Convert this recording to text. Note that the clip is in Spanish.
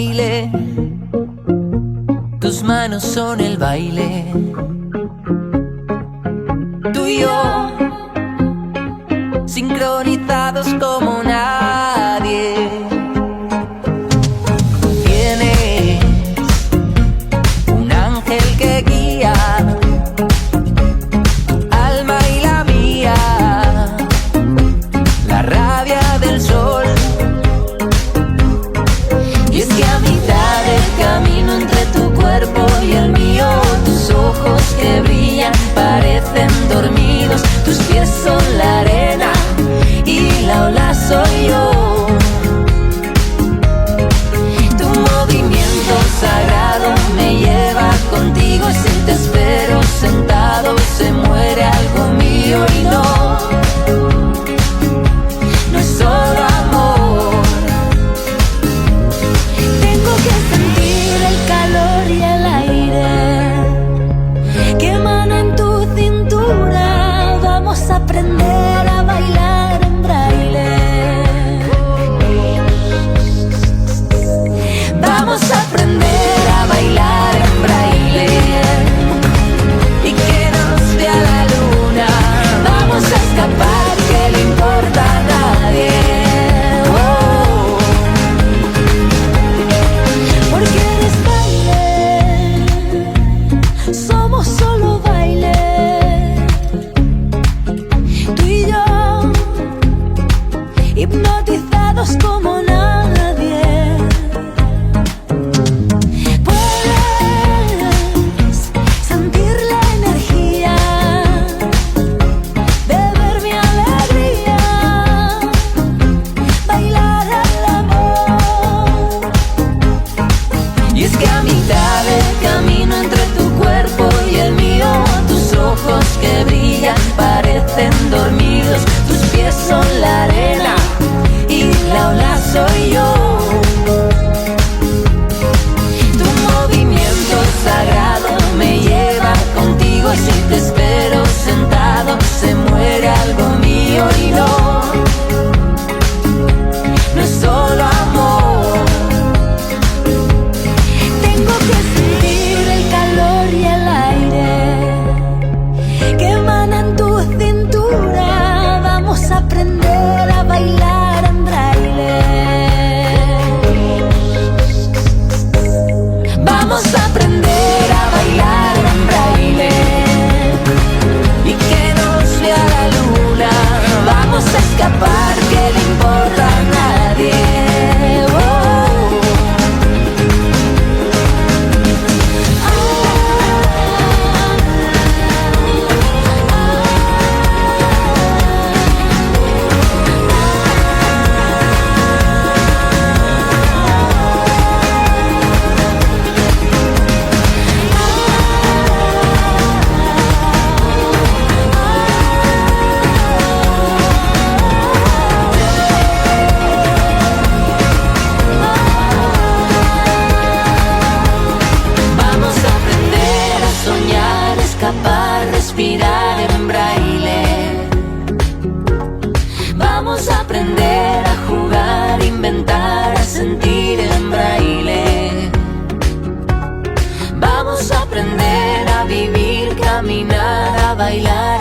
baile. Tus manos son el baile. Tú y yo, sincronizados como nadie. Tienes un ángel que guía tu alma y la mía, la rabia del sol. Y es que a mitad del camino entre tu cuerpo y el mío, tus ojos que brillan parecen dormidos, tus pies son la arena y la ola soy yo. Tu movimiento sagrado me lleva contigo, y si te espero sentado se muere algo mío. Y no es solo amor. Tengo que sentir el calor y el aire que emana en tu cintura. Vamos a aprender a bailar en braille. Vamos a aprender a bailar en braille y que nos vea la luna. Vamos a escapar, que le importa a nadie. Oh. Porque eres baile, somos solo baile. Tú y yo, hipnotizados como nadie. Puedes sentir la energía, beber mi alegría, bailar al amor. Y es que a mitad del camino entre tu cuerpo y el mío, tus ojos que brillan parecen dormidos, tus pies son la arena y la ola soy yo. Tu movimiento sagrado me lleva contigo, y si te espero sentado se muere algo mío. Y no es solo amor. Tengo que sentir el calor y el aire que emana en tu cintura. Vamos a aprender a bailar en braille. Vamos a aprender a bailar en braille y que nos vea la luna. Vamos a escapar, que le importa a nadie. Oh. Vamos a aprender a soñar, escapar, respirar en braille. Vamos a aprender a jugar, inventar, a sentir en braille. Vamos a aprender a vivir, caminar, a bailar